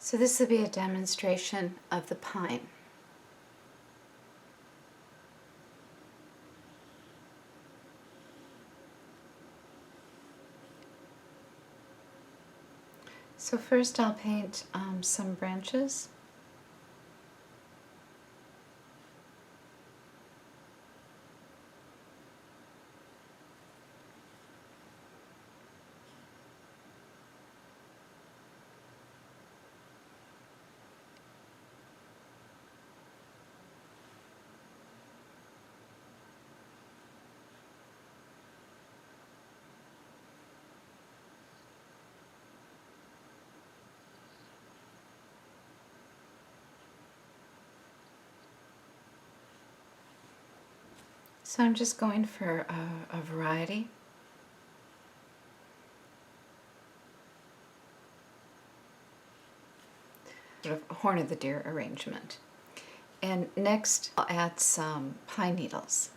So this will be a demonstration of the pine. So first I'll paint some branches. So I'm just going for a variety. Sort of horn of the deer arrangement. And next I'll add some pine needles.